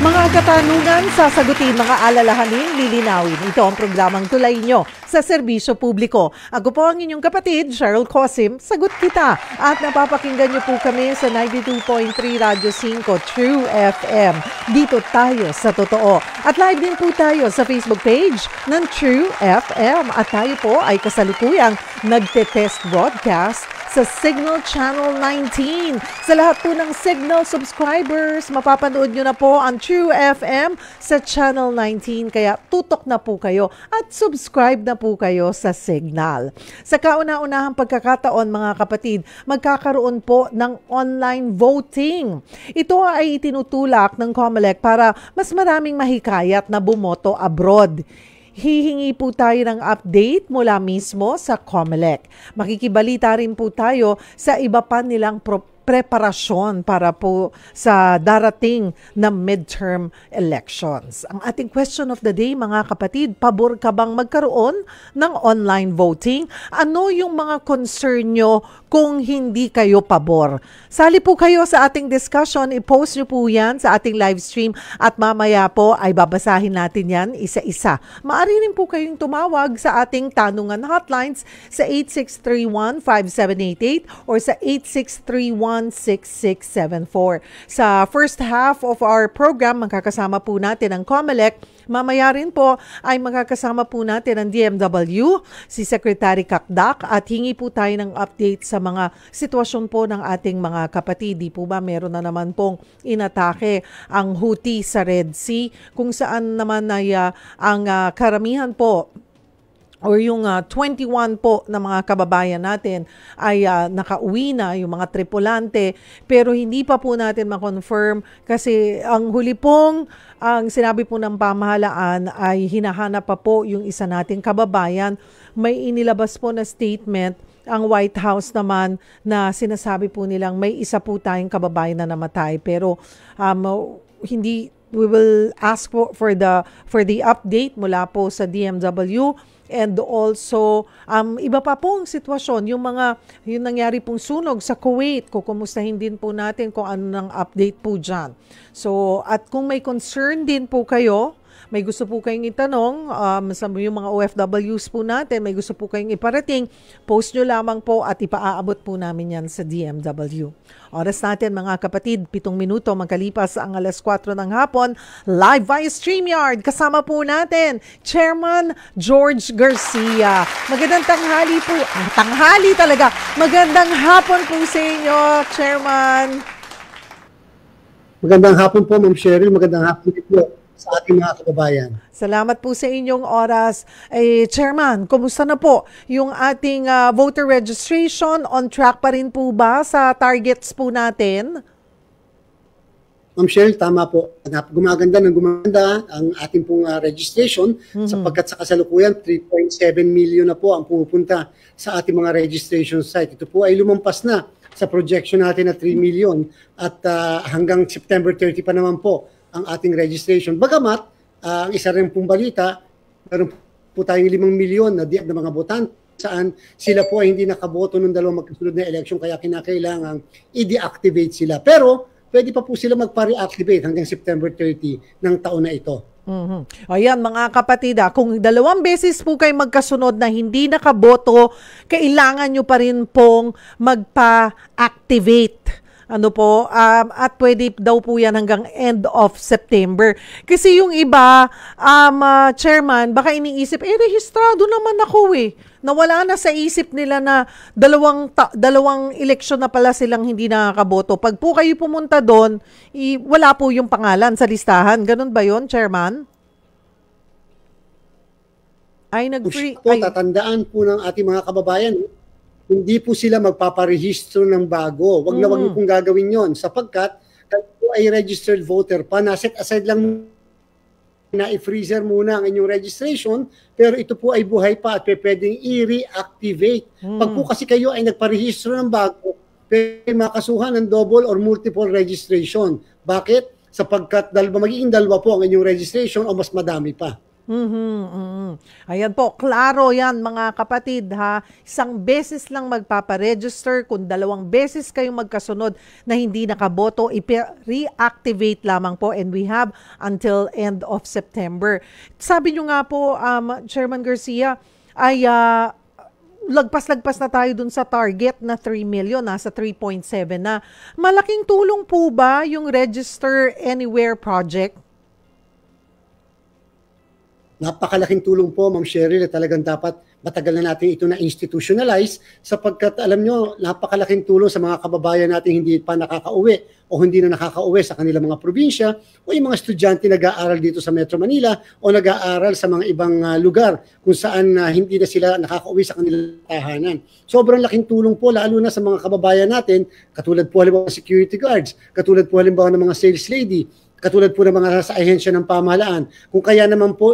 Mga katanungan, sasagutin, mga alalahanin, lilinawin. Ito ang programang tulay nyo sa serbisyo publiko. Ako po ang inyong kapatid, Cheryl Cosim, sagot kita. At napapakinggan nyo po kami sa 92.3 Radyo 5 True FM. Dito tayo sa totoo. At live din po tayo sa Facebook page ng True FM. At tayo po ay kasalukuyang nagte-test broadcast sa Signal Channel 19. Sa lahat po ng Signal subscribers, mapapanood nyo na po ang True FM sa Channel 19. Kaya tutok na po kayo at subscribe na po kayo sa Signal. Sa kauna-unahang pagkakataon mga kapatid, magkakaroon po ng online voting. Ito ay itinutulak ng COMELEC para mas maraming mahikayat na bumoto abroad. Hihingi po tayo ng update mula mismo sa COMELEC. Makikibalita rin po tayo sa iba pa nilang preparasyon para po sa darating na midterm elections. Ang ating question of the day, mga kapatid, pabor ka bang magkaroon ng online voting? Ano yung mga concern nyo kung hindi kayo pabor? Sali po kayo sa ating discussion, i-post nyo po yan sa ating live stream at mamaya po ay babasahin natin yan isa-isa. Maaari rin po kayong tumawag sa ating tanungan hotlines sa 8631-5788 or sa 8631-6674. Sa first half of our program, magkakasama po natin ang COMELEC. Mamaya rin po ay magkakasama po natin ang DMW, si Secretary Kakdak, at hingi po tayo ng update sa mga sitwasyon po ng ating mga kapatid. Di po ba meron na naman pong inatake ang Houthi sa Red Sea, kung saan naman ay ang karamihan po or yung 21 po na mga kababayan natin ay nakauwi na, yung mga tripulante, pero hindi pa po natin ma-confirm kasi ang huli pong ang sinabi po ng pamahalaan ay hinahanap pa po yung isa nating kababayan. May inilabas po na statement ang White House naman na sinasabi po nilang may isa po tayong kababayan na namatay, pero hindi, we will ask for the update mula po sa DMW. And also, iba pa pong sitwasyon, yung nangyari pong sunog sa Kuwait, kukumustahin din po natin kung ano ng update po dyan. So, at kung may concern din po kayo, may gusto po kayong itanong, sa yung mga OFWs po natin, may gusto po kayong iparating, post nyo lamang po at ipaaabot po namin yan sa DMW. Oras natin mga kapatid, 7 minuto magkalipas ang 4:00 ng hapon, live via StreamYard. Kasama po natin, Chairman George Garcia. Magandang tanghali po, tanghali talaga, magandang hapon po sa inyo, Chairman. Magandang hapon po, Ma'am Cheryl, magandang hapon po sa ating mga kababayan. Salamat po sa inyong oras. Chairman, kumusta na po yung ating voter registration? On track pa rin po ba sa targets po natin? Ma'am Cheryl, tama po. Gumaganda ang ating pong registration sapagkat sa kasalukuyan 3.7 million na po ang pumupunta sa ating mga registration site. Ito po ay lumampas na sa projection natin na 3 million at hanggang September 30 pa naman po ang ating registration. Bagamat, ang isa rin pong balita, meron po tayong 5 milyon na mga botante saan sila po ay hindi nakaboto ng dalawang magkasunod na election kaya kinakailangan i-deactivate sila. Pero, pwede pa po sila magpa-reactivate hanggang September 30 ng taon na ito. Ayan mga kapatid, kung 2 beses po kayo magkasunod na hindi nakaboto, kailangan nyo pa rin pong magpa-activate. At pwede daw po yan hanggang end of September. Kasi yung iba, Chairman, baka iniisip, rehistrado naman ako Nawala na sa isip nila na dalawang eleksyon na pala silang hindi nakakaboto. Pag po kayo pumunta doon, wala po yung pangalan sa listahan. Ganun ba yon, Chairman? Tatandaan po ng ating mga kababayan, hindi po sila magpaparehistro ng bago. Wag na wag niyo pong gagawin yon sapagkat kayo po ay registered voter pa. Naset aside lang na i-freezer muna ang inyong registration, pero ito po ay buhay pa at pwedeng i-reactivate. Pag po kasi kayo ay nagparehistro ng bago, pwede makasuhan ng double or multiple registration. Bakit? Sapagkat magiging dalawa po ang inyong registration o mas madami pa. Ayan po, klaro yan mga kapatid ha. Isang beses lang magpaparegister. Kung 2 beses kayong magkasunod na hindi nakaboto, reactivate lamang po, and we have until end of September. Sabi nyo nga po, Chairman Garcia, ay lagpas-lagpas na tayo dun sa target na 3 million, nasa 3.7 na. Malaking tulong po ba yung Register Anywhere project? Napakalaking tulong po, Ma'am Cheryl, at talagang dapat matagal na natin ito na institutionalize sapagkat alam nyo, napakalaking tulong sa mga kababayan natin hindi pa nakakauwi o hindi na nakakauwi sa kanilang mga probinsya o yung mga estudyante nag-aaral dito sa Metro Manila o nag-aaral sa mga ibang lugar kung saan hindi na sila nakakauwi sa kanilang tahanan. Sobrang laking tulong po lalo na sa mga kababayan natin, katulad po halimbawa ng security guards, katulad po halimbawa ng mga sales lady, katulad po ng mga sa ahensya ng pamahalaan. Kung kaya naman po,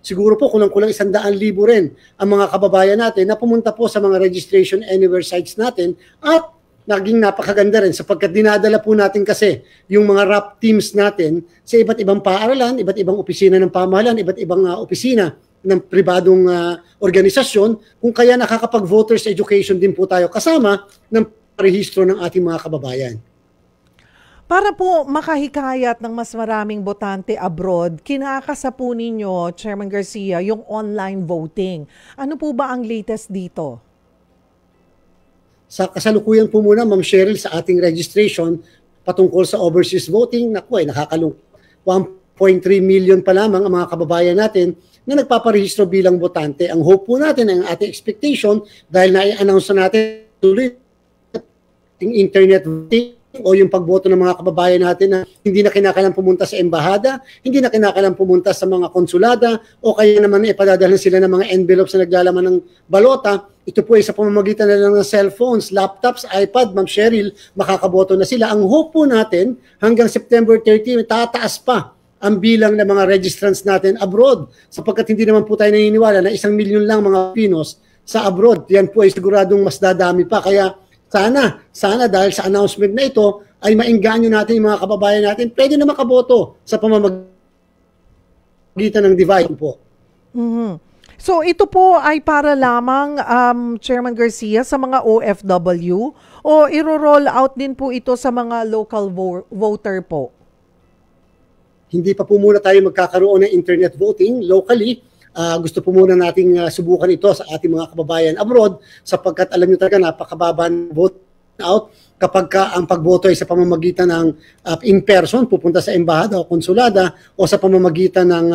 siguro po kulang-kulang 100,000 rin ang mga kababayan natin na pumunta po sa mga registration anywhere sites natin at naging napakaganda rin sapagkat dinadala po natin kasi yung mga RAP teams natin sa iba't ibang paaralan, iba't ibang opisina ng pamahalaan, iba't ibang opisina ng pribadong organisasyon, kung kaya nakakapag-voters education din po tayo kasama ng rehistro ng ating mga kababayan. Para po makahikayat ng mas maraming botante abroad, kinakasa po ninyo, Chairman Garcia, yung online voting. Ano po ba ang latest dito? Sa kasalukuyan po muna, Ma'am Cheryl, sa ating registration patungkol sa overseas voting, nakakalungkot. 1.3 million pa lamang ang mga kababayan natin na nagpaparehistro bilang botante. Ang hope po natin, ang ating expectation, dahil na-announce na natin tuloy internet voting, o yung pagboto ng mga kababayan natin na hindi na kinakailangan pumunta sa embahada, hindi na kinakailangan pumunta sa mga konsulada, o kaya naman ipadadalhan sila ng mga envelopes na naglalaman ng balota. Ito po ay sa pamamagitan na lang ng cellphones, laptops, iPad, Ma'am Cheryl, makakaboto na sila. Ang hope po natin, hanggang September 30, tataas pa ang bilang ng mga registrants natin abroad, sapagkat hindi naman po tayo naniniwala na 1 milyon lang mga Pinos sa abroad. Yan po ay siguradong mas dadami pa. Kaya sana dahil sa announcement na ito ay maengganyo natin yung mga kababayan natin, pwede na makaboto sa pamamagitan ng device po. So ito po ay para lamang, Chairman Garcia, sa mga OFW o iro-roll out din po ito sa mga local voter po? Hindi pa po muna tayo magkakaroon ng internet voting locally. Gusto po muna nating subukan ito sa ating mga kababayan abroad sapagkat alam nyo talaga napakababa ng vote out kapag ang pagboto ay sa pamamagitan ng in-person, pupunta sa embahada o konsulada o sa pamamagitan ng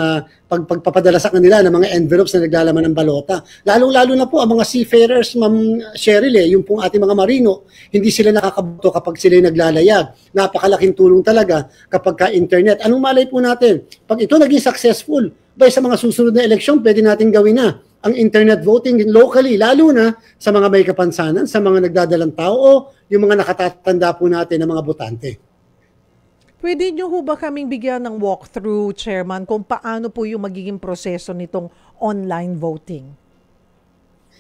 pagpapadala sa kanila ng mga envelopes na naglalaman ng balota. Lalong-lalo na po ang mga seafarers, Ma'am Cheryl, yung pong ating mga marino, hindi sila nakakaboto kapag sila naglalayag. Napakalaking tulong talaga kapag ka-internet. Anong malay po natin? Pag ito naging successful, sa mga susunod na eleksyon, pwede natin gawin na ang internet voting locally, lalo na sa mga may kapansanan, sa mga nagdadalang tao o yung mga nakatatanda po natin ng mga botante. Pwede nyo ho ba kaming bigyan ng walkthrough, Chairman, kung paano po yung magiging proseso nitong online voting?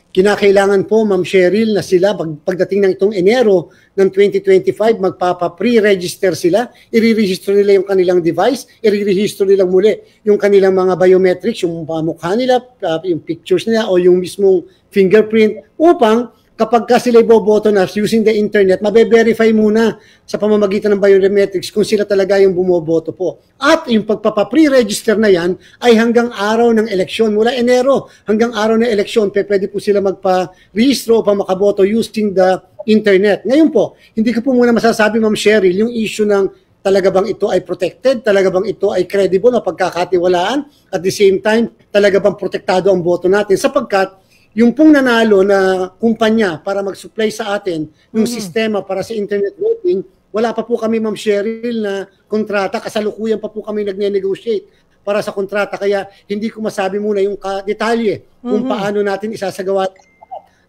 Kinakailangan po, Ma'am Cheryl, na sila pagdating ng itong Enero ng 2025, magpapa-pre-register sila, i-register nila yung kanilang device, i-register nila muli yung kanilang mga biometrics, yung mukha nila, yung pictures nila o yung mismong fingerprint upang kapag ka sila iboboto na using the internet, mabe-verify muna sa pamamagitan ng biometrics kung sila talaga yung bumoboto po. At yung pagpapa-pre-register na yan ay hanggang araw ng eleksyon. Mula Enero hanggang araw ng eleksyon, pwede po sila magpa-rehistro o pa makaboto using the internet. Ngayon po, hindi ko po muna masasabi, Ma'am Cheryl, yung issue ng talaga bang ito ay protected, talaga bang ito ay credible o pagkakatiwalaan, at the same time, talaga bang protektado ang boto natin sapagkat yung pong nanalo na kumpanya para mag-supply sa atin yung sistema para sa internet voting, wala pa po kami, Ma'am Cheryl, na kontrata. Kasalukuyan pa po kami nagne-negotiate para sa kontrata. Kaya hindi ko masabi muna yung detalye kung paano natin isasagawa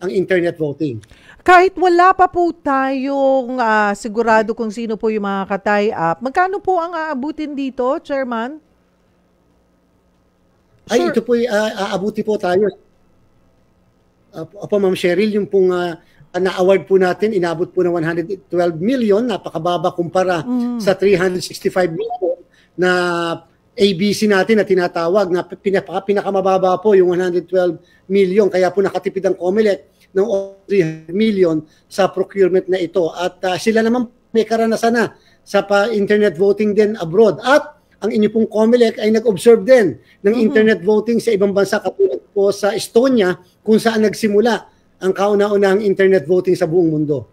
ang internet voting. Kahit wala pa po tayong sigurado kung sino po yung mga tie-up, magkano po ang aabutin dito, Chairman? Ay, ito po aabuti po tayo. Ma'am Cheryl, yung pong na-award po natin, inabot po ng 112 million, napakababa kumpara sa 365 million na ABC natin na tinatawag na pinakamababa po yung 112 million. Kaya po nakatipid ang COMELEC ng 300 million sa procurement na ito. At sila naman may karanasan na sa internet voting din abroad. At ang inyo pong COMELEC ay nag-observe din ng internet voting sa ibang bansa katulad po sa Estonia kung saan nagsimula ang kauna-unahang internet voting sa buong mundo.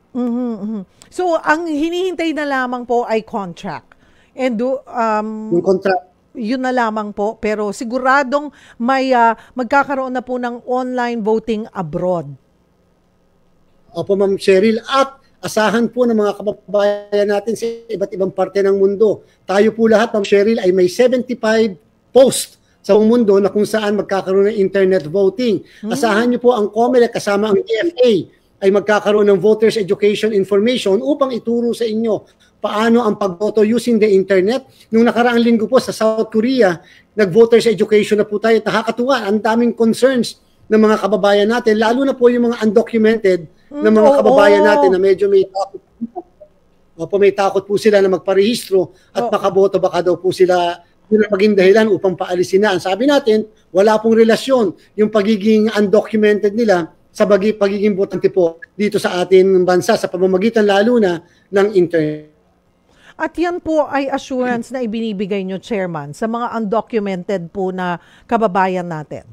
So, ang hinihintay na lamang po ay contract. And yung contract, yun na lamang po, pero siguradong may magkakaroon na po ng online voting abroad. Opo, Ma'am Cheryl, at asahan po ng mga kababayan natin sa iba't ibang parte ng mundo. Tayo po lahat, Ma'am Cheryl, ay may 75 posts sa buong mundo na kung saan magkakaroon ng internet voting. Asahan niyo po ang COMELEC kasama ang DFA ay magkakaroon ng voters education information upang ituro sa inyo paano ang pagboto using the internet. Nung nakaraang linggo po sa South Korea, nag-voters education na po tayo. Nakakatuwa, ang daming concerns ng mga kababayan natin, lalo na po yung mga undocumented na mga kababayan natin na medyo may takot. May takot po sila na magparehistro at makaboto, baka daw po sila yun ang maging dahilan upang paalisin na. Sabi natin, wala pong relasyon yung pagiging undocumented nila sa pagiging botante po dito sa ating bansa sa pamamagitan lalo na ng internet. At yan po ay assurance na ibinibigay nyo, Chairman, sa mga undocumented po na kababayan natin.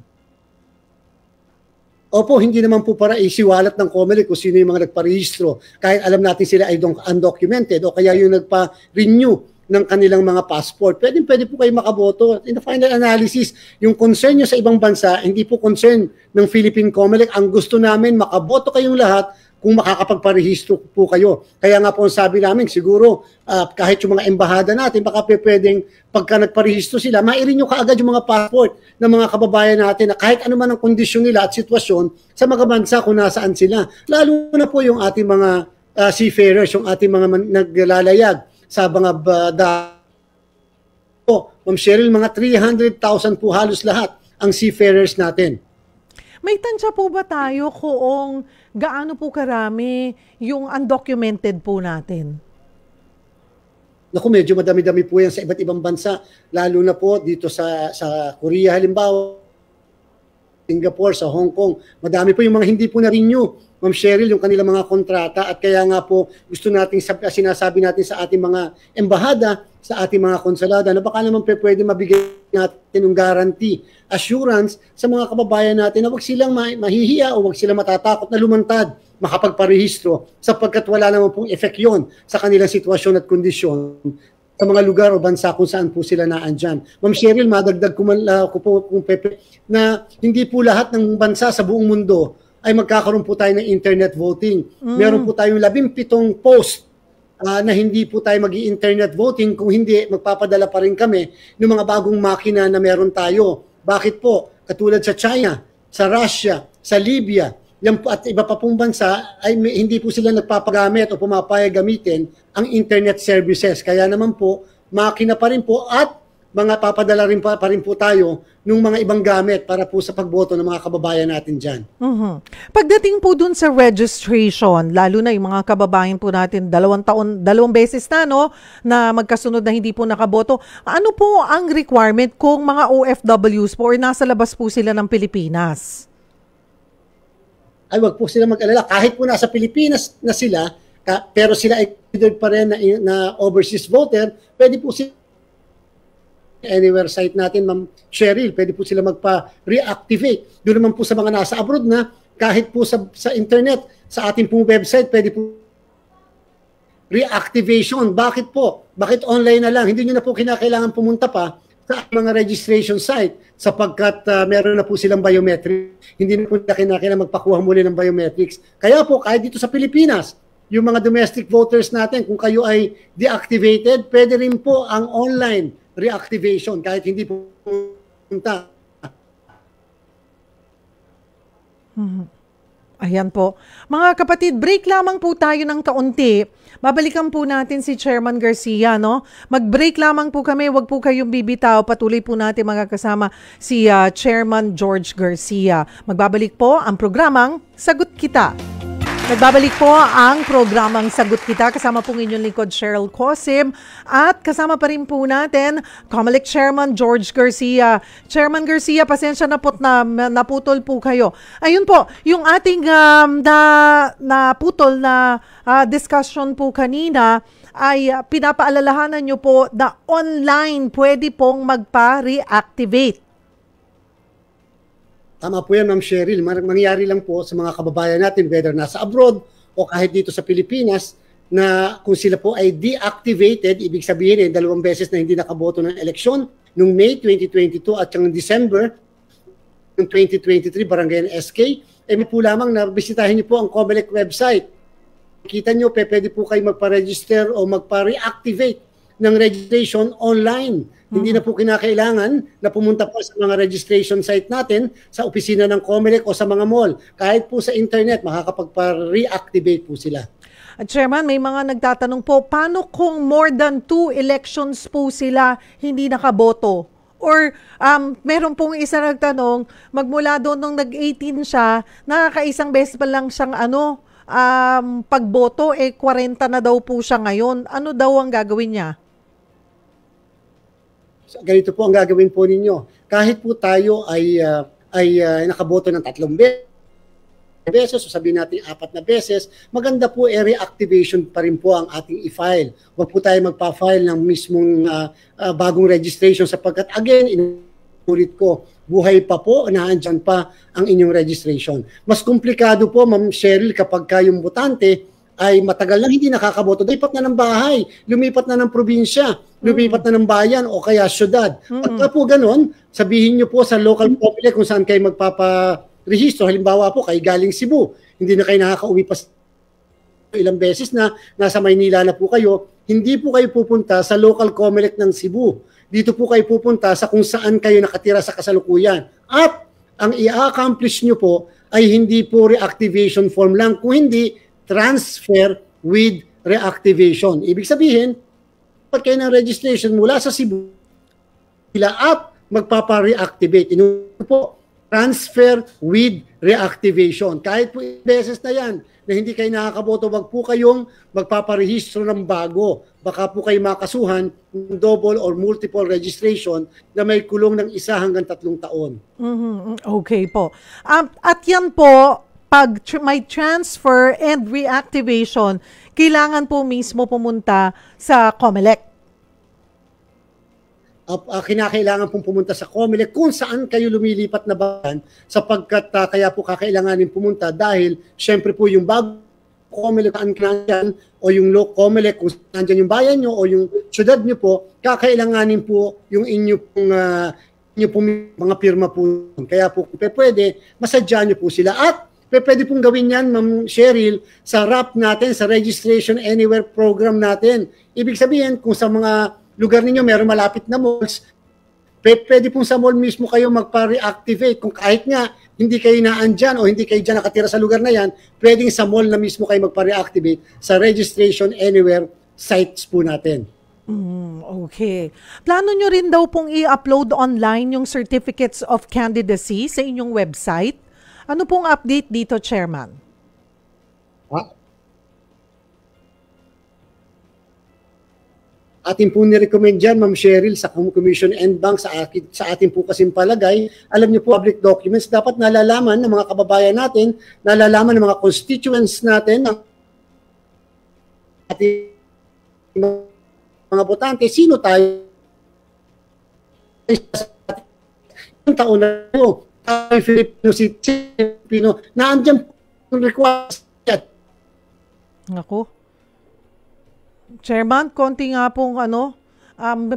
Opo, hindi naman po para isiwalat ng COMELEC kung sino yung mga nagparehistro. Kahit alam natin sila ay undocumented o kaya yung nagpa-renew ng kanilang mga passport. Pwede po kayo makaboto. In the final analysis, yung concern nyo sa ibang bansa, hindi po concern ng Philippine COMELEC. Ang gusto namin, makaboto kayong lahat kung makakapagparehistro po kayo. Kaya nga po sabi namin, siguro kahit yung mga embahada natin, baka pwedeng pagka nagparehistro sila, mairenew kaagad yung mga passport ng mga kababayan natin na kahit ano man ang kondisyon nila at sitwasyon sa mga bansa kung nasaan sila. Lalo na po yung ating mga seafarers, yung ating mga naglalayag sa mga Ma'am Cheryl, mga 300,000 po halos lahat ang seafarers natin. May tansya po ba tayo kung gaano po karami yung undocumented po natin? Naku, medyo madami-dami po yan sa iba't ibang bansa, lalo na po dito sa Korea halimbawa, Singapore, sa Hong Kong. Madami po yung mga hindi po na-renew, Ma'am Cheryl, yung kanilang mga kontrata at kaya nga po gusto natin sinasabi natin sa ating mga embahada, sa ating mga konsulada na baka naman pwede mabigay natin ng guarantee, assurance sa mga kababayan natin na wag silang mahihiya o wag silang matatakot na lumantad, makapagparehistro sapagkat wala naman pong effect yun sa kanilang sitwasyon at kondisyon sa mga lugar o bansa kung saan po sila naandyan. Ma'am Cheryl, madagdag ko po kung Pepe, na hindi po lahat ng bansa sa buong mundo ay magkakaroon po tayo ng internet voting. Meron po tayong 17 post na hindi po tayo mag-i-internet voting, kung hindi, magpapadala pa rin kami ng mga bagong makina na meron tayo. Bakit po? Katulad sa China, sa Russia, sa Libya, yan po, at iba pa pong bansa, ay hindi po sila nagpapagamit o pumapayag gamitin ang internet services. Kaya naman po, makina pa rin po at mga papadala rin pa rin po tayo ng mga ibang gamit para po sa pagboto ng mga kababayan natin dyan. Pagdating po dun sa registration, lalo na yung mga kababayan po natin, 2 beses na, no, na magkasunod na hindi po nakaboto. Ano po ang requirement kung mga OFWs po or nasa labas po sila ng Pilipinas? Ay, wag po sila mag-alala. Kahit po nasa Pilipinas na sila, pero sila ay considered pa rin na overseas voter, pwede po sila anywhere site natin, Ma'am Cheryl, pwede po sila magpa-reactivate. Doon naman po sa mga nasa abroad na, kahit po sa internet, sa ating pong website, pwede po reactivation. Bakit po? Bakit online na lang? Hindi nyo na po kinakailangan pumunta pa sa mga registration site sapagkat meron na po silang biometric. Hindi na po kinakailangan magpakuha muli ng biometrics. Kaya po, kahit dito sa Pilipinas, yung mga domestic voters natin, kung kayo ay deactivated, pwede rin po ang online reactivation kahit hindi punta. Ayan po. Mga kapatid, break lamang po tayo ng kaunti. Babalikan po natin si Chairman Garcia, no? Mag-break lamang po kami, wag po kayong bibitaw. Patuloy po natin magkakasama si Chairman George Garcia. Magbabalik po ang programang Sagot Kita. Nagbabalik po ang programang Sagot Kita. Kasama pong inyong lingkod Cheryl Cosim at kasama pa rin po natin COMELEC Chairman George Garcia. Chairman Garcia, pasensya na po't naputol po kayo. Ayun po, yung ating naputol na discussion po kanina ay pinapaalalahanan nyo po na online pwede pong magpa-reactivate. Tama po yan, Ma'am Cheryl. Mangyayari lang po sa mga kababayan natin, whether nasa abroad o kahit dito sa Pilipinas, na kung sila po ay deactivated, ibig sabihin dalawang beses na hindi nakaboto ng eleksyon, noong May 2022 at yung December ng 2023, Barangay SK, po lamang na bisitahin niyo po ang COMELEC website. Kita niyo, pwede po kayo magpa-register o magpa-reactivate ng registration online. Hindi na po kinakailangan na pumunta po sa mga registration site natin sa opisina ng COMELEC o sa mga mall. Kahit po sa internet, makakapagpa-reactivate po sila. At Chairman, may mga nagtatanong po, paano kung more than 2 elections po sila hindi nakaboto? Or meron pong isa nagtanong, magmula doon nung nag-18 siya, nakakaisang beses pa lang siyang pagboto, 40 na daw po siya ngayon. Ano daw ang gagawin niya? Ganito po ang gagawin po ninyo. Kahit po tayo ay nakaboto ng 3 beses, o sabihin natin 4 na beses, maganda po reactivation pa rin po ang ating i-file. Huwag po tayo magpa-file ng mismong bagong registration sapagkat again, inulit ko, buhay pa po, naandyan pa ang inyong registration. Mas komplikado po, Ma'am Cheryl, kapag kayong botante ay matagal lang hindi nakakaboto, lumipat na ng bahay, lumipat na ng probinsya, lumipat na ng bayan o kaya syudad. Pagka po ganun, sabihin nyo po sa local COMELEC kung saan kayo magpaparehistro. Halimbawa po, kayo galing Cebu, hindi na kayo nakakauwi pa ilang beses na, nasa Maynila na po kayo, hindi po kayo pupunta sa local COMELEC ng Cebu. Dito po kayo pupunta sa kung saan kayo nakatira sa kasalukuyan. At ang i-accomplish nyo po ay hindi po reactivation form lang, kung hindi transfer with reactivation. Ibig sabihin, pag kayo ng registration mula sa Cebu, sila at magpapa-reactivate. Ino po, transfer with reactivation. Kahit po beses na yan, na hindi kayo nakakaboto, wag po kayong magpaparehistro ng bago. Baka po kayo makasuhan ng double or multiple registration na may kulong ng 1 hanggang 3 taon. Okay po. At yan po, pag may transfer and reactivation, kailangan po mismo pumunta sa COMELEC. Kinakailangan pong pumunta sa COMELEC kung saan kayo lumilipat na bayan sapagkat kaya po kakailanganin pumunta dahil syempre po yung bago COMELEC nandyan o yung COMELEC kung nandyan yung bayan nyo o yung syudad nyo po, kakailanganin po yung inyo pong mga pirma po. Kaya po pwede, masadya nyo po sila. At pwede pong gawin yan, Ma'am Cheryl, sa RAP natin, sa Registration Anywhere program natin. Ibig sabihin, kung sa mga lugar ninyo meron malapit na malls, pwede pong sa mall mismo kayo magpa-reactivate. Kung kahit nga hindi kayo naandyan o hindi kayo dyan nakatira sa lugar na yan, pwedeng sa mall na mismo kayo magpa-reactivate sa Registration Anywhere sites po natin. Okay. Plano nyo rin daw pong i-upload online yung certificates of candidacy sa inyong website? Ano pong update dito, Chairman? Atin po ni-recommend dyan, Ma'am Cheryl, sa Commission and Bank, sa atin po kasing palagay, alam niyo po, public documents, dapat nalalaman ng mga kababayan natin, nalalaman ng mga constituents natin, ng ating mga botante, sino tayo, yung taon na ito, Filipino, naandyan po request. Ako. Chairman, konti nga pong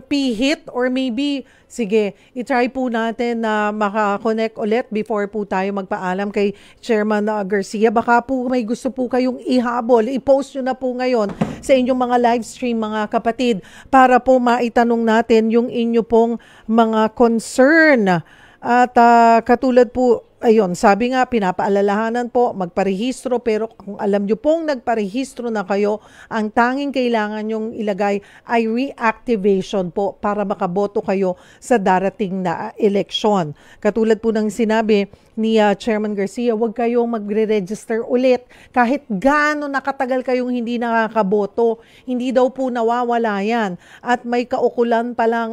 pihit or maybe, sige, itry po natin na makakonect ulit before po tayo magpaalam kay Chairman Garcia. Baka po may gusto po kayong ihabol. I-post nyo na po ngayon sa inyong mga live stream, mga kapatid, para po maitanong natin yung inyo pong mga concern. At katulad po ayun, sabi nga, pinapaalalahanan po, magparehistro, pero kung alam nyo pong nagparehistro na kayo, ang tanging kailangan nyong ilagay ay reactivation po para makaboto kayo sa darating na eleksyon. Katulad po ng sinabi ni Chairman Garcia, huwag kayong magre-register ulit. Kahit gaano nakatagal kayong hindi nakakaboto, hindi daw po nawawala yan. At may kaukulan palang,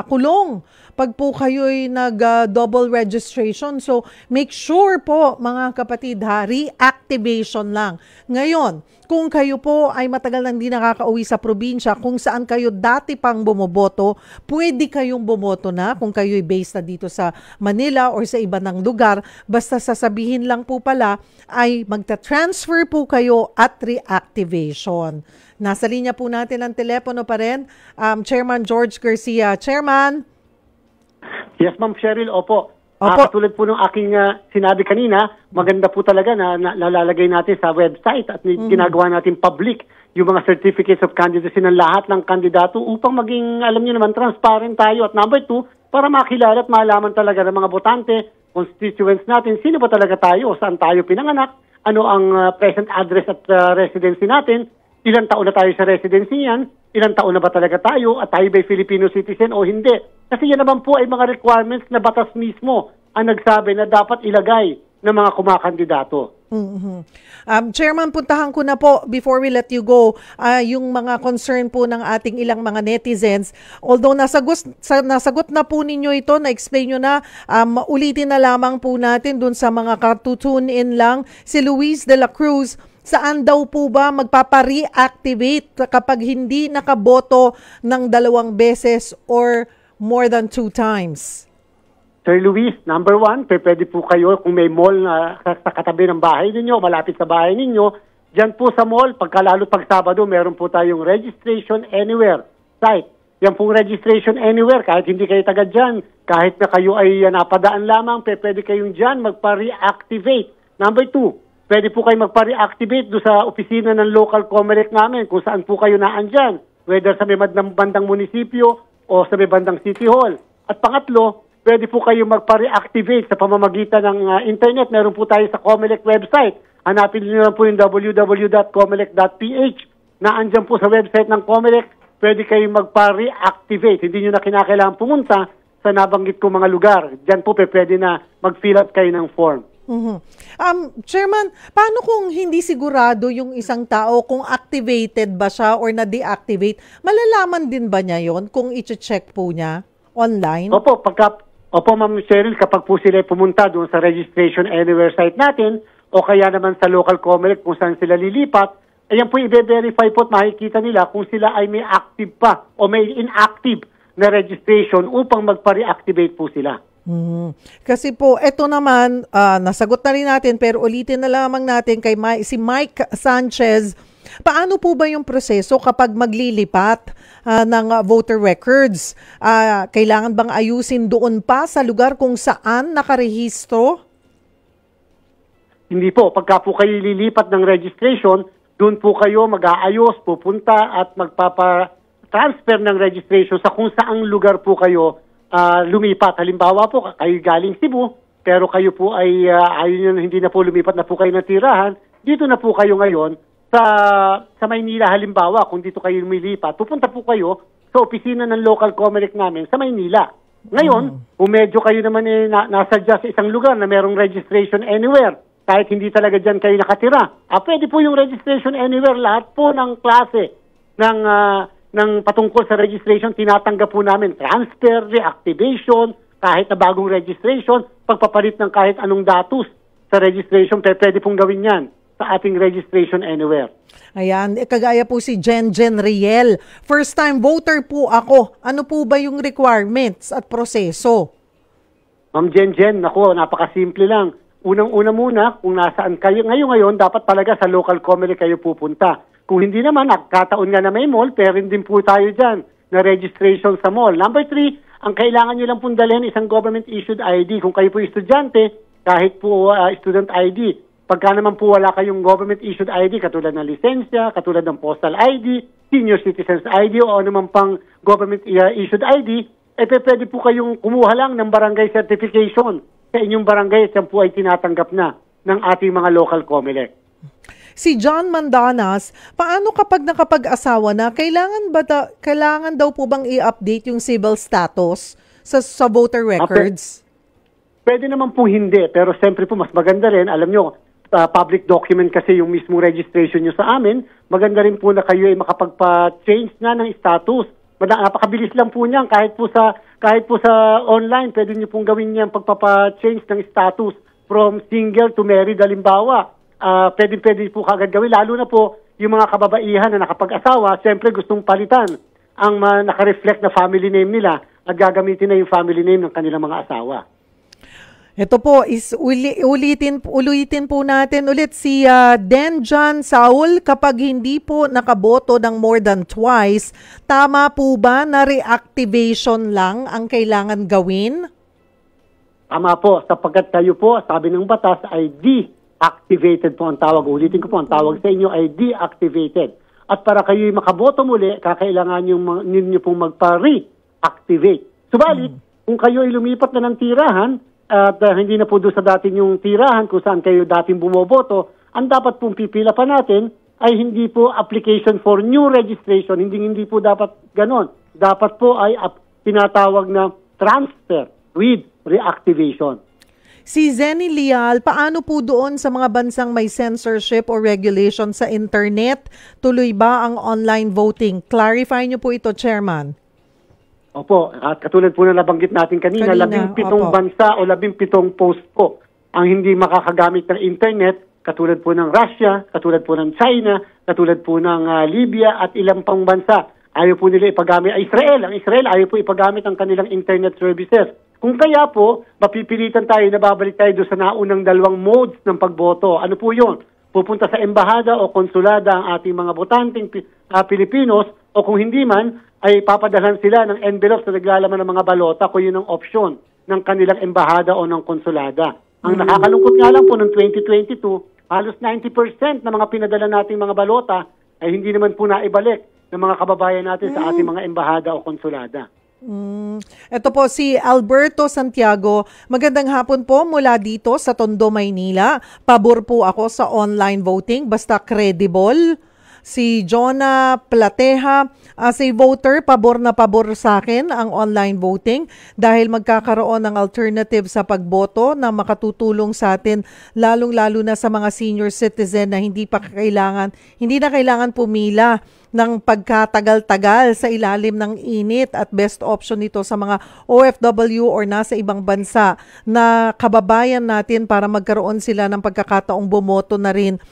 kulong pag po kayo'y nag-double registration. So, make sure po, mga kapatid, reactivation lang. Ngayon, kung kayo po ay matagal nang di nakakauwi sa probinsya, kung saan kayo dati pang bumoboto, pwede kayong bumoto na kung kayo'y based na dito sa Manila or sa iba ng lugar. Basta sasabihin lang po pala ay magta-transfer po kayo at reactivation. Nasa linya po natin ang telepono pa rin, Chairman George Garcia. Chairman? Yes, Ma'am Cheryl, opo. Opo. Katulad po ng aking sinabi kanina, maganda po talaga na nalalagay natin sa website at ginagawa natin public yung mga certificates of candidacy ng lahat ng kandidato upang maging, alam niyo naman, transparent tayo. At number 2, para makilala at malaman talaga ng mga botante, constituents natin, sino ba talaga tayo, saan tayo pinanganak, ano ang present address at residency natin, ilang taon na tayo sa residency yan, ilang taon na ba talaga tayo, at tayo ba'y Filipino citizen o hindi. Kasi yan naman po ay mga requirements na batas mismo ang nagsabi na dapat ilagay ng mga kumakandidato. Chairman, puntahan ko na po before we let you go yung mga concern po ng ating ilang mga netizens. Although nasagot na po ninyo ito, na-explain nyo na, ulitin na lamang po natin dun sa mga katutune in lang. Si Luis de la Cruz, saan daw po ba magpapa-reactivate kapag hindi nakaboto ng 2 beses or more than 2 times? Sir Luis, number 1, pwede po kayo kung may mall na sa katabi ng bahay ninyo, malapit sa bahay ninyo, dyan po sa mall, lalo pag Sabado, meron po tayong Registration Anywhere site. Yan pong Registration Anywhere, kahit hindi kayo taga dyan, kahit na kayo ay napadaan lamang, pwede kayong dyan magpa-reactivate. Number 2, pwede po kayo magpa-reactivate do sa opisina ng local COMELEC namin kung saan po kayo naandyan, whether sa may bandang munisipyo o sa may bandang City Hall. At pangatlo, pwede po kayo magpa-reactivate sa pamamagitan ng internet. Meron po tayo sa COMELEC website. Hanapin niyo lang po yung www.comelec.ph na andyan po sa website ng COMELEC. Pwede kayo magpa-reactivate. Hindi nyo na kinakailangan pumunta sa nabanggit ko mga lugar. Diyan po pwede na mag-fill out kayo ng form. Chairman, paano kung hindi sigurado yung isang tao kung activated ba siya or na-deactivate? Malalaman din ba niya yon kung i-check po niya online? Opo, Ma'am Cheryl, kapag po sila pumunta doon sa Registration Anywhere site natin o kaya naman sa local COMELEC kung saan sila lilipat, ayan po i-verify po at makikita nila kung sila ay may active pa o may inactive na registration upang magpa-reactivate po sila. Kasi po, eto naman, nasagot na rin natin pero ulitin na lamang natin kay si Mike Sanchez. Paano po ba yung proseso kapag maglilipat ng voter records? Kailangan bang ayusin doon pa sa lugar kung saan nakarehistro? Hindi po. Pagka po kayo lilipat ng registration, doon po kayo mag-aayos, pupunta at magpapa-transfer ng registration sa kung saang lugar po kayo lumipat. Halimbawa po, kayo galing Cebu, pero kayo po ay hindi na po lumipat na po kayo natirahan, dito na po kayo ngayon sa Maynila halimbawa, kung dito kayo lumilipat, pupunta po kayo sa opisina ng local COMELEC namin sa Maynila. Ngayon, kung medyo kayo naman nasadya sa isang lugar na merong Registration Anywhere, kahit hindi talaga dyan kayo nakatira, pwede po yung Registration Anywhere, lahat po ng klase ng patungkol sa registration, tinatanggap po namin transfer, reactivation, kahit na bagong registration, pagpapalit ng kahit anong datos sa registration, pwede pong gawin yan sa ating Registration Anywhere. Ayan, kagaya po si Jen Riel. First time voter po ako. Ano po ba yung requirements at proseso? Ma'am Jen, naku, napakasimple lang. Unang-una muna, kung nasaan kayo ngayon, dapat talaga sa local COMELEC kayo pupunta. Kung hindi naman, nakataon nga na may mall, pero din po tayo dyan na registration sa mall. Number 3, ang kailangan nyo lang pong dalhin isang government-issued ID. Kung kayo po estudyante, kahit po student ID. Pagka naman po wala kayong government-issued ID, katulad ng lisensya, katulad ng postal ID, senior citizens ID, o anumang pang government-issued ID, pwede po kayong kumuha lang ng barangay certification sa inyong barangay at yan po ay tinatanggap na ng ating mga local COMELEC. Si John Mandanas, paano kapag nakapag-asawa na, kailangan daw po bang i-update yung civil status sa voter records? Pwede naman po hindi, pero siyempre po mas maganda rin, alam nyo, public document kasi yung mismong registration nyo sa amin, maganda rin po na kayo ay makapagpa-change na ng status. Napakabilis lang po niyan, kahit po sa online, pwede nyo pong gawin niyan pagpapa-change ng status from single to married, halimbawa. Pwede po kagad gawin, lalo na po yung mga kababaihan na nakapag-asawa, siyempre gustong palitan ang naka-reflect na family name nila at gagamitin na yung family name ng kanilang mga asawa. Ito po, ulitin po natin ulit si Denjan Saul, kapag hindi po nakaboto ng more than twice, tama po ba na reactivation lang ang kailangan gawin? Tama po, sapagkat kayo po, sabi ng batas ay deactivated po ang tawag. Ulitin ko po, ang tawag sa inyo ay deactivated. At para kayo'y makaboto muli, kakailangan ninyo pong magpa-reactivate. Subalit, kung kayo ay lumipat na ng tirahan, at hindi na po doon sa dating yung tirahan kung saan kayo dating bumoboto, ang dapat pong pipila pa natin ay hindi po application for new registration. Hindi po dapat ganon. Dapat po ay tinatawag na transfer with reactivation. Si Zenny Lial, paano po doon sa mga bansang may censorship or regulation sa internet? Tuloy ba ang online voting? Clarify niyo po ito, Chairman. Opo, at katulad po na nabanggit natin kanina, 17 bansa o 17 post po ang hindi makakagamit ng internet, katulad po ng Russia, katulad po ng China, katulad po ng Libya at ilang pang bansa. Ayaw po nila ipagamit. Ang Israel ayaw po ipagamit ang kanilang internet services. Kung kaya po, mapipilitan tayo, nababalik tayo doon sa naunang dalawang modes ng pagboto. Ano po yun? Pupunta sa embahada o konsulada ang ating mga botanteng Pilipinos, o kung hindi man, ay papadalhan sila ng envelopes na naglalaman ng mga balota kung yun ang option ng kanilang embahada o ng konsulada. Ang nakakalungkot nga lang po ng 2022, halos 90% ng mga pinadala nating mga balota ay hindi naman po naibalik ng mga kababayan natin sa ating mga embahada o konsulada. Ito po si Alberto Santiago. Magandang hapon po mula dito sa Tondo, Maynila. Pabor po ako sa online voting basta credible. Si Jonah Plateha, as a voter, pabor na pabor sa akin ang online voting dahil magkakaroon ng alternative sa pagboto na makatutulong sa atin, lalong-lalo na sa mga senior citizen na hindi na kailangan pumila ng pagkatagal-tagal sa ilalim ng init, at best option nito sa mga OFW or nasa ibang bansa na kababayan natin para magkaroon sila ng pagkakataong bumoto na rin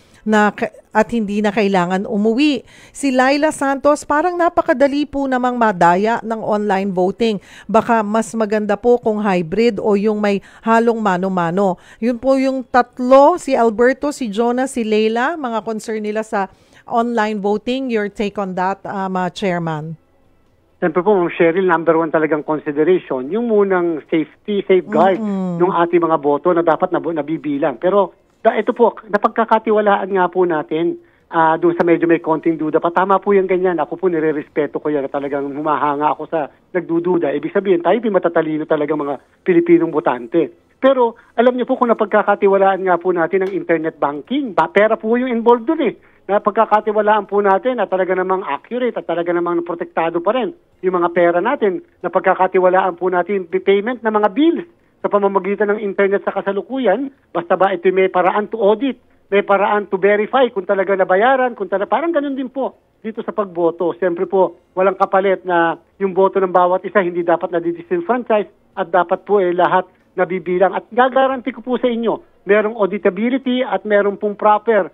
at hindi na kailangan umuwi. Si Laila Santos, parang napakadali po namang madaya ng online voting. Baka mas maganda po kung hybrid o yung may halong mano-mano. Yun po yung tatlo, si Alberto, si Jonah, si Leila, mga concern nila sa online voting. Your take on that, Chairman? Siyempre po, Cheryl, number one talagang consideration, yung munang safeguard ng ating mga boto na dapat nabibilang. Pero ito po, napagkakatiwalaan nga po natin doon sa medyo may konting duda pa. Tama po yung ganyan. Ako po nire-respeto ko yan na talagang humahanga ako sa nagdududa. Ibig sabihin, tayo matatalino talaga mga Pilipinong botante. Pero alam niyo po kung napagkakatiwalaan nga po natin ang internet banking, pera po yung involved doon Napagkakatiwalaan po natin na talaga namang accurate at talaga namang protektado pa rin yung mga pera natin. Napagkakatiwalaan po natin payment ng mga bills sa pamamagitan ng internet sa kasalukuyan, basta ba ito may paraan to audit, may paraan to verify kung talaga nabayaran, parang ganun din po dito sa pagboto. Siyempre po, walang kapalit na yung boto ng bawat isa hindi dapat na-disenfranchise at dapat po lahat nabibilang. At gagaranti ko po sa inyo, merong auditability at merong pong proper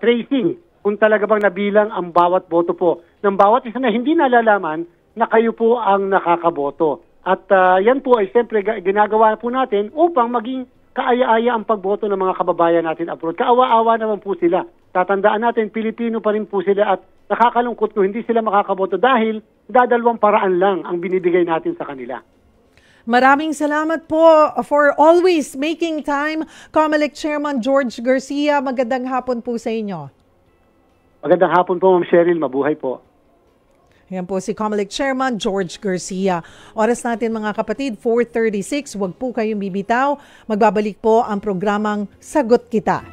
tracing kung talaga bang nabilang ang bawat boto po ng bawat isa na hindi nalalaman na kayo po ang nakakaboto. At yan po ay siyempre ginagawa po natin upang maging kaaya-aya ang pagboto ng mga kababayan natin abroad. Kaawa-awa naman po sila. Tatandaan natin, Pilipino pa rin po sila at nakakalungkot kung hindi sila makakaboto dahil dadalawang paraan lang ang binibigay natin sa kanila. Maraming salamat po for always making time. COMELEC Chairman George Garcia, magandang hapon po sa inyo. Magandang hapon po, Ma'am Cheryl. Mabuhay po. Yan po si COMELEC Chairman George Garcia. Oras natin mga kapatid, 4:36. Huwag po kayong bibitaw. Magbabalik po ang programang Sagot Kita.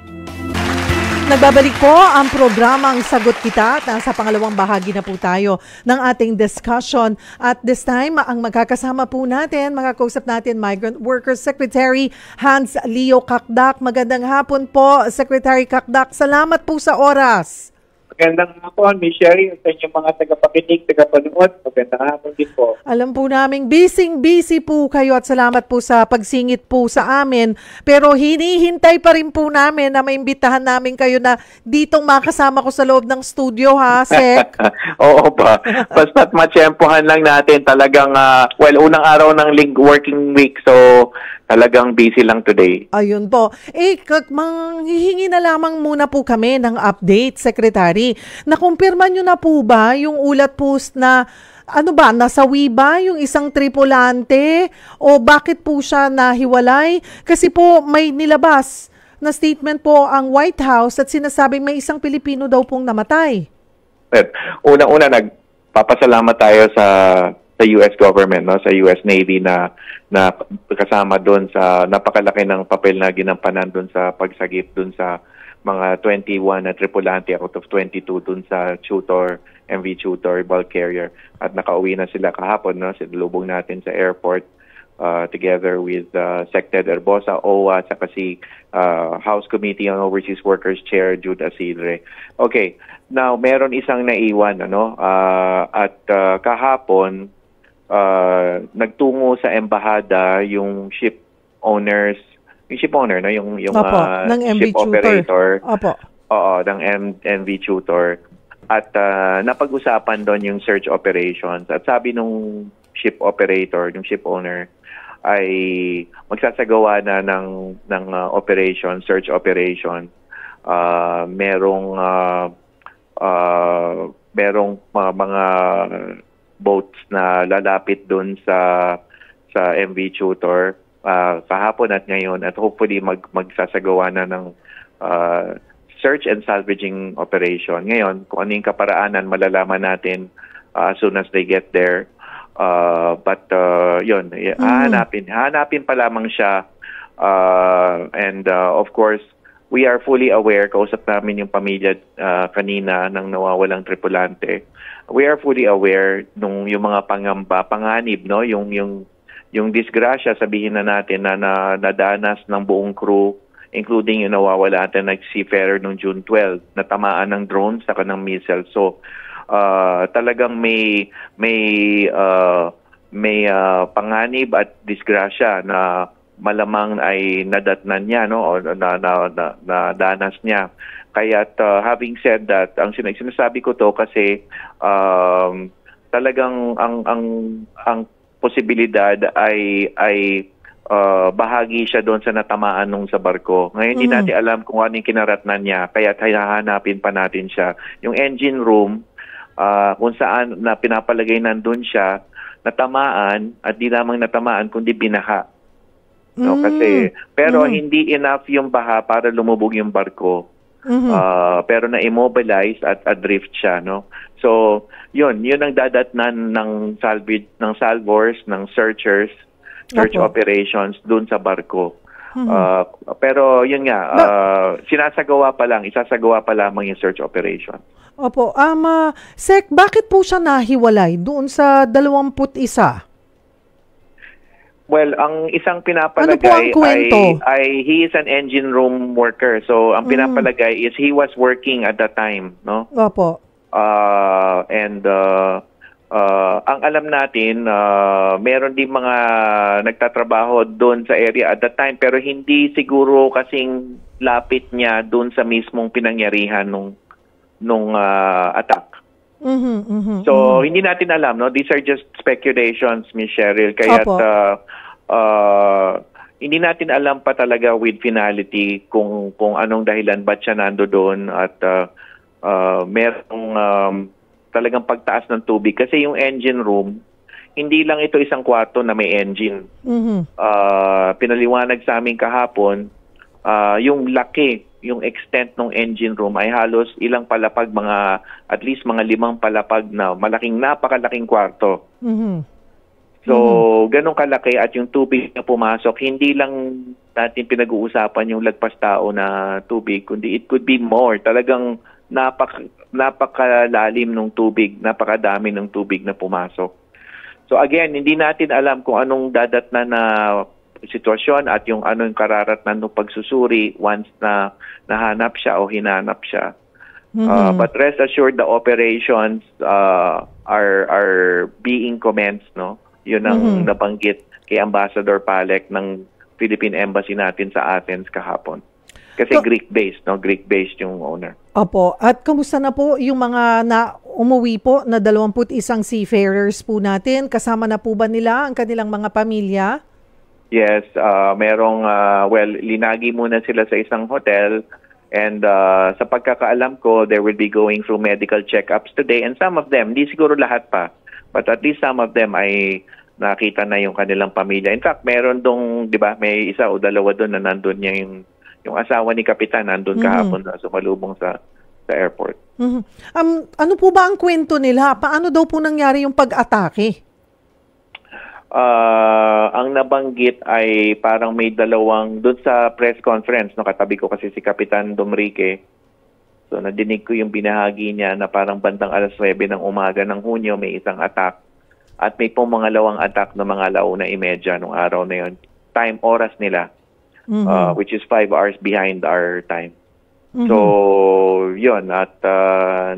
Nagbabalik po ang programang Sagot Kita at nasa pangalawang bahagi na po tayo ng ating discussion. At this time, ang magkakasama po natin, makakausap natin Migrant Workers Secretary Hans Leo Kakdak. Magandang hapon po, Secretary Kakdak. Salamat po sa oras. Magandang hapon, Ms. Sherry, sa inyong mga tagapakinig, tagapanood. Magandang hapon din po. Alam po namin, busy po kayo at salamat po sa pagsingit po sa amin. Pero hinihintay pa rin po namin na maimbitahan namin kayo na ditong makasama ko sa loob ng studio, ha, Sec? Oo pa. Basta't matsyempohan lang natin talagang, unang araw ng working week, so talagang busy lang today. Ayun po. Manghihingi na lamang muna po kami ng update, Secretary. Nakumpirma nyo na po ba yung ulat post na nasawi ba yung isang tripulante o bakit po siya nahiwalay? Kasi po may nilabas na statement po ang White House at sinasabing may isang Pilipino daw pong namatay. Una-una, nagpapasalamat tayo sa US government, no, sa US Navy na kasama doon sa napakalaki ng papel na ginampanan doon sa pagsagip doon sa mga 21 na tripulante out of 22 doon sa Tutor, MV Tutor bulk carrier, at nakauwi na sila kahapon, no, sinulubong natin sa airport together with Sec Ted Herbosa, OWA, at si House Committee on Overseas Workers Chair Jude Asidre. Okay, now meron isang naiwan, at kahapon nagtungo sa embahada yung ship owner na yung ng MV ship operator. Opo. Oo, ng MV Tutor. At napag-usapan doon yung search operations. At sabi nung ship operator, yung ship owner, ay magsasagawa na ng operation, search operation. Merong mga boats na lalapit doon sa MV Tutor kahapon at ngayon, at hopefully magsasagawa na ng search and salvaging operation. Ngayon, kung ano yung kaparaanan, malalaman natin as soon as they get there. But yun, hahanapin pa lamang siya. And of course, we are fully aware, kausap namin yung pamilya kanina ng nawawalang tripulante. We are fully aware nung yung mga panganib, no, yung disgrasya, sabihin na natin na nadanas ng buong crew, including yung nawawala natin na seafarer noong June 12, natamaan ng drone sa kanang missile. So talagang may panganib at disgrasya na malamang ay nadatnan niya, no, o nadanas niya. Kaya having said that, ang sinasabi ko to kasi talagang ang posibilidad ay bahagi siya doon sa natamaan nung sa barko. Ngayon hindi natin alam kung ano yung kinaratnan niya, kaya hahanapin pa natin siya. Yung engine room, kung saan na pinapalagay nandun siya, natamaan, at di lamang natamaan kundi binaha. No, kasi pero hindi enough yung baha para lumubog yung barko. Pero na-immobilize at adrift siya, no. So, yun ang dadatnan ng salvors, ng search operations dun sa barko. Pero yun nga, isasagawa pa lamang yung search operation. Opo. Sec, bakit po siya nahiwalay doon sa 21? Well, ang isang pinapalagay ay he is an engine room worker. So, ang pinapalagay is he was working at that time, no? Opo. And ang alam natin, meron din mga nagtatrabaho doon sa area at that time, pero hindi siguro kasing lapit niya doon sa mismong pinangyarihan nung attack. So, hindi natin alam, no? These are just speculations, Ms. Cheryl. Kaya hindi natin alam pa talaga with finality kung anong dahilan ba't siya nando doon, at merong talagang pagtaas ng tubig. Kasi yung engine room, hindi lang ito isang kwarto na may engine. Pinaliwanag sa amin kahapon, yung laki, yung extent ng engine room ay halos ilang palapag, at least mga 5 palapag na napakalaking kwarto. So, ganun kalaki at yung tubig na pumasok, hindi lang natin pinag-uusapan yung lagpas tao na tubig, kundi it could be more. Talagang napakalalim ng tubig, napakadami ng tubig na pumasok. So again, hindi natin alam kung anong dadatnan na sitwasyon at yung anong kararatnan ng pagsusuri once na nahanap siya o hinanap siya. But rest assured, the operations are being commenced, no? Yun ang nabanggit kay Ambassador Palek ng Philippine Embassy natin sa Athens kahapon. Kasi Greek-based, no? Greek-based yung owner. Opo. At kamusta na po yung mga umuwi po na 21 seafarers po natin? Kasama na po ba nila ang kanilang mga pamilya? Yes, linagi muna sila sa isang hotel. And sa pagkakaalam ko, they will be going through medical check-ups today. And some of them, hindi siguro lahat pa, but at least some of them ay nakita na yung kanilang pamilya. In fact, meron dong, di ba, may isa o dalawa doon na nandun niya yung asawa ni Kapitan, nandun kahapon na sumalubong sa airport. Ano po ba ang kwento nila? Paano daw po nangyari yung pag-atake? Ang nabanggit ay parang may dalawang, doon sa press conference, no, katabi ko kasi si Kapitan Domrique. So nadinig ko yung binahagi niya na parang bandang 9:00 ng umaga ng Hunyo may isang attack. At may pong mangalawang attack na mga 1:30 nung araw na yun. Time oras nila, which is 5 hours behind our time. So yun, at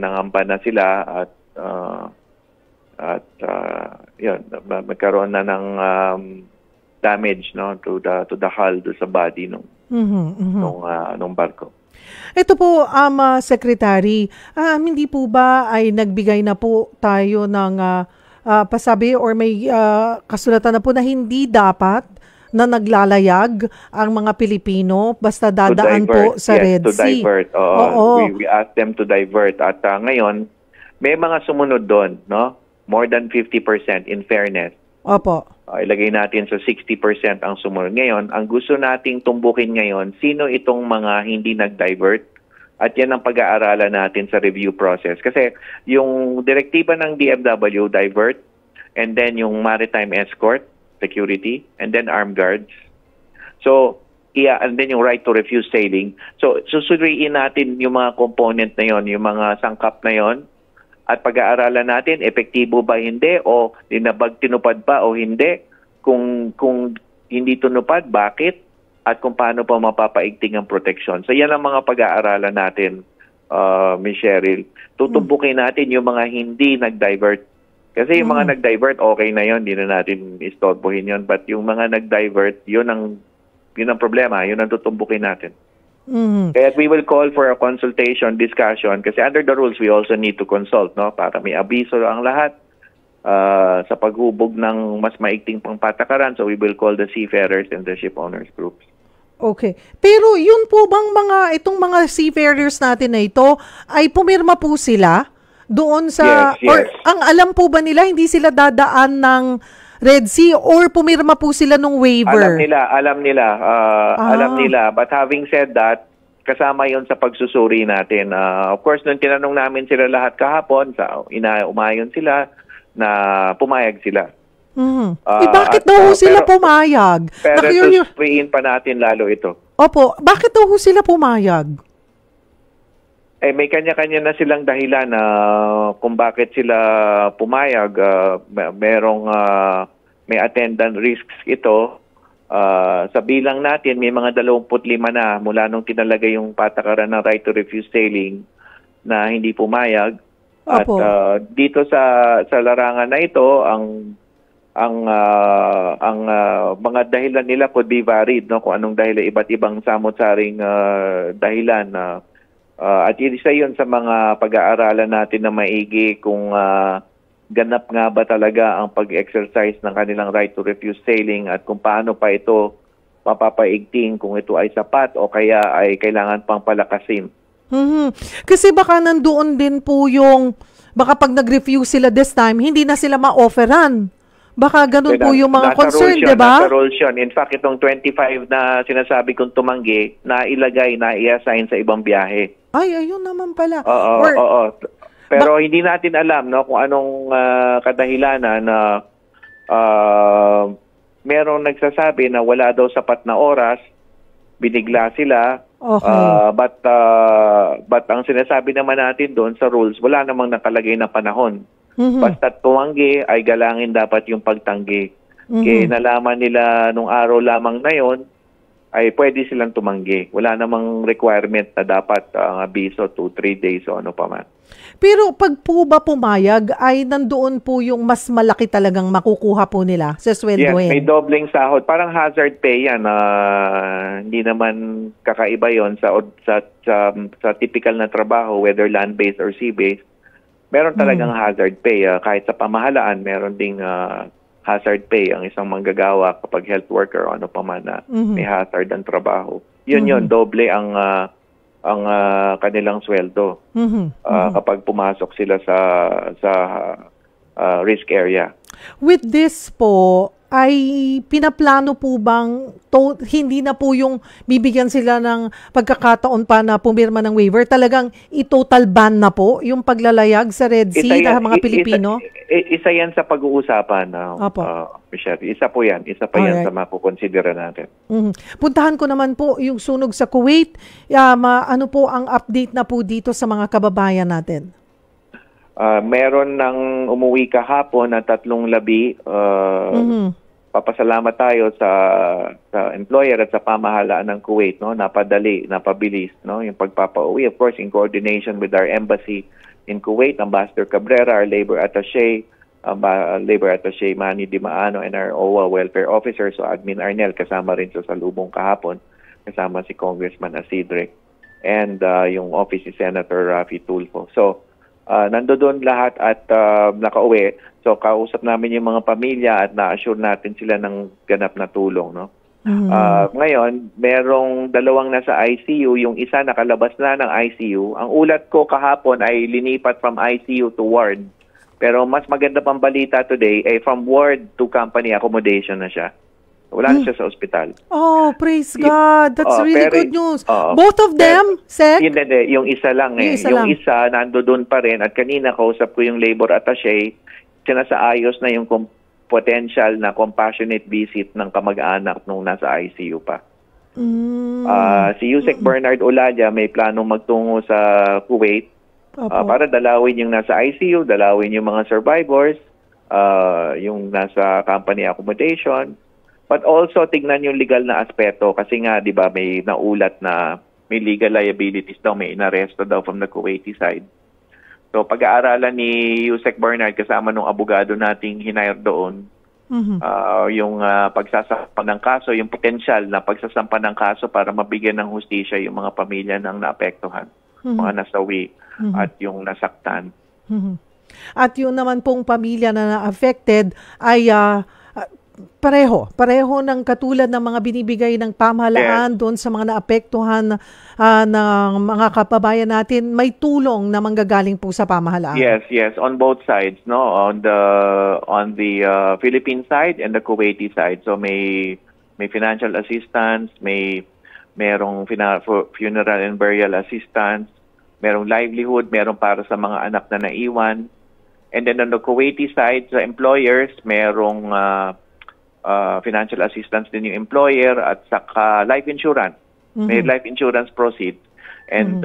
nangamba na sila at yun, magkaroon na ng damage, no, to the hull, do sa body nung barko. Ito po, Secretary, hindi po ba ay nagbigay na po tayo ng pasabi or may kasulatan na po na hindi dapat na naglalayag ang mga Pilipino basta dadaan po sa Red Sea? To divert. We asked them to divert. At ngayon, may mga sumunod doon, no? More than 50% in fairness. Opo. Ilagay natin sa 60% ang sumunod. Ngayon, ang gusto nating tumbukin ngayon, sino itong mga hindi nag-divert? At yan ang pag-aaralan natin sa review process. Kasi yung direktiba ng DFW, divert, and then yung maritime escort, security, and then armed guards. So, and then yung right to refuse sailing. So, susuriin natin yung mga component na yon, yung mga sangkap na yon, at pag-aaralan natin, epektibo ba hindi o tinupad pa o hindi. Kung hindi tinupad, bakit? At kung paano pa mapapaigting ang proteksyon. So yan ang mga pag-aaralan natin, Ms. Cheryl. Tutumbukin natin yung mga hindi nag-divert. Kasi yung mga nag-divert, okay na yun, hindi na natin istorbohin yun. But yung mga nag-divert, yun ang problema, yun ang tutumbukin natin. Kaya we will call for a consultation, discussion, kasi under the rules we also need to consult, no, para may abiso ang lahat sa paghubog ng mas maigting pangpatakaran. So we will call the seafarers and the ship owners groups. Okay. Pero yun po bang itong mga seafarers natin na ito ay pumirma po sila doon sa Yes. or ang alam po ba nila hindi sila dadaan ng Red Sea or pumirma po sila nung waiver? Alam nila. But having said that, kasama yon sa pagsusuri natin. Of course, nung tinanong namin sila lahat kahapon, umayon sila na pumayag sila. Bakit daw sila pumayag? Pero susuriin pa natin lalo ito. Opo, bakit daw sila pumayag? May kanya-kanya na silang dahilan na kung bakit sila pumayag. May attendant risks ito. Sa bilang natin, may mga 25 na mula nung tinalagay yung patakaran ng right to refuse sailing na hindi pumayag. Opo. At dito sa larangan na ito, ang mga dahilan nila could be varied, no? Kung anong dahilan, iba't ibang samot-saring dahilan at isa yun sa mga pag-aaralan natin na maigi kung ganap nga ba talaga ang pag-exercise ng kanilang right to refuse sailing at kung paano pa ito mapapaigting, kung ito ay sapat o kaya ay kailangan pang palakasin. Kasi baka nandoon din po baka pag nag-refuse sila this time, hindi na sila ma-offeran. Baka ganun po yung mga Nasa concern, rules yun, di ba? Nasa rules yun. In fact, itong 25 na sinasabi kong tumanggi, i-assign sa ibang biyahe. Ay, ayun naman pala. Oo. Pero hindi natin alam no kung anong kadahilanan na merong nagsasabi na wala daw sapat na oras, binigla sila. Okay. But ang sinasabi naman natin doon sa rules, wala namang nakalagay na panahon. Mhm. Basta tumanggi ay galangin dapat yung pagtanggi. Kaya nalaman nila nung araw lamang na yon ay pwede silang tumanggi. Wala namang requirement na dapat ang abiso 2-3 days o ano pa man. Pero pag po ba pumayag, ay nandoon po yung mas malaki talagang makukuha po nila sa sweldo. Yes, may doubling sahod. Parang hazard pay yan. Hindi naman kakaiba yon sa typical na trabaho, whether land-based or sea-based. Meron talagang hazard pay. Kahit sa pamahalaan, meron ding hazard pay ang isang manggagawa kapag health worker o ano pa man na may hazard ang trabaho. Yun, doble ang kanilang sweldo kapag pumasok sila sa risk area. With this po, ay pinaplano po bang hindi na po yung bibigyan sila ng pagkakataon pa na pumirma ng waiver? Talagang i-total ban na po yung paglalayag sa Red Sea ng mga Pilipino? Isa yan sa pag-uusapan, Michelle. Isa po yan. Isa pa yan sa mapukonsidera natin. Puntahan ko naman po yung sunog sa Kuwait. Ano po ang update na po dito sa mga kababayan natin? Meron ng umuwi kahapon na 3 labi. Papasalamat tayo sa employer at sa pamahalaan ng Kuwait, no? Napadali, napabilis, no? Yung pagpapauwi, of course, in coordination with our embassy in Kuwait, Ambassador Cabrera, our labor attaché, Manny Di Maano, and our OWA welfare officer, so Admin Arnel, kasama rin sa salubong kahapon, kasama si Congressman Asidre, and yung office ni Senator Raffy Tulfo. So, nandoon lahat at nakauwi. So, kausap namin yung mga pamilya at na-assure natin sila ng ganap na tulong, no? Ngayon, merong 2 nasa ICU. Yung isa nakalabas na ng ICU. Ang ulat ko kahapon ay linipat from ICU to ward. Pero mas maganda pang balita today ay from ward to company accommodation na siya. Wala na siya sa ospital. Oh, praise God. That's really good news. Both of them, Sec? Hindi. Yung isa lang Yung isa, nandoon pa rin. At kanina kausap ko yung labor attaché. Sinasaayos na yung potential na compassionate visit ng kamag-anak nung nasa ICU pa. Si Yusek Bernard Oladia may planong magtungo sa Kuwait para dalawin yung nasa ICU, dalawin yung mga survivors, yung nasa company accommodation. But also, tignan yung legal na aspeto kasi nga, di ba, may naulat na may legal liabilities daw, may inaresto daw from the Kuwaiti side. So, pag-aaralan ni Yusek Bernard kasama nung abogado nating hinire doon, yung pagsasampa ng kaso, yung potential na pagsasampa ng kaso para mabigyan ng hustisya yung mga pamilya ng naapektuhan, mga nasawi at yung nasaktan. At yun naman pong pamilya na na-affected ay pareho ng katulad ng mga binibigay ng pamahalaan doon sa mga naapektuhan ng mga kababayan natin, may tulong na manggagaling po sa pamahalaan. Yes, on both sides, no, on the Philippine side and the Kuwaiti side. So may financial assistance, merong funeral and burial assistance, merong livelihood, merong para sa mga anak na naiwan. And then on the Kuwaiti side, sa employers, merong financial assistance din yung employer at saka life insurance. May life insurance proceeds and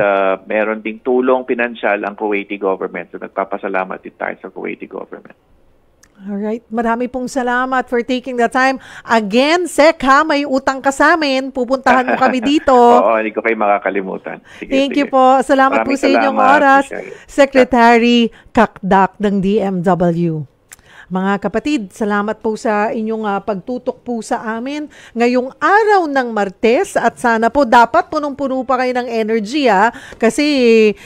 meron ding tulong pinansyal ang Kuwaiti government. So nagpapasalamat din tayo sa Kuwaiti government. Alright. Marami pong salamat for taking the time. Again, Sec, may utang ka sa amin. Pupuntahan mo kami dito. Oo, hindi ko kayo makakalimutan. Thank you po. Salamat po sa inyong oras. Secretary Kakdak ng DMW. Mga kapatid, salamat po sa inyong pagtutok po sa amin ngayong araw ng Martes at sana po dapat punong-puno pa kayo ng energy kasi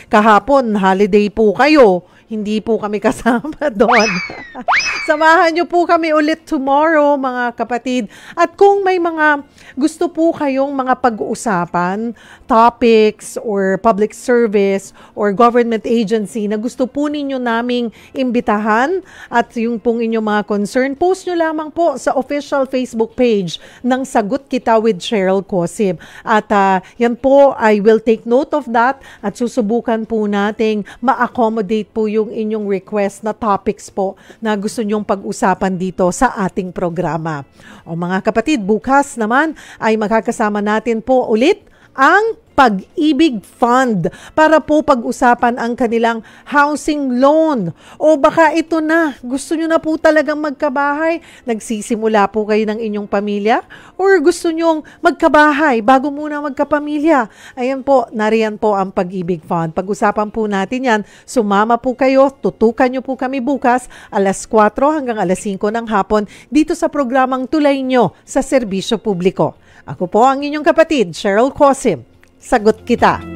kahapon holiday po kayo. hindi po kami kasama doon. Samahan niyo po kami ulit tomorrow, mga kapatid. At kung may mga gusto po kayong mga pag-uusapan, topics or public service or government agency na gusto po ninyo naming imbitahan at yung pong inyong mga concern, post nyo lamang po sa official Facebook page ng Sagot Kita with Cheryl Cosib. At yan po, I will take note of that at susubukan po nating ma-accommodate po yung inyong request na topics po na gusto nyong pag-usapan dito sa ating programa. O mga kapatid, bukas naman ay magkakasama natin po ulit ang Pag-ibig Fund para po pag-usapan ang kanilang housing loan. O baka ito na, gusto nyo na po talagang magkabahay, nagsisimula po kayo ng inyong pamilya, or gusto nyong magkabahay bago muna magkapamilya. Ayan po, nariyan po ang Pag-ibig Fund. Pag-usapan po natin yan, sumama po kayo, tutukan nyo po kami bukas, alas 4 hanggang alas 5 ng hapon, dito sa programang Tulay Nyo sa Serbisyo Publiko. Ako po ang inyong kapatid, Cheryl Cosib. Sagot Kita.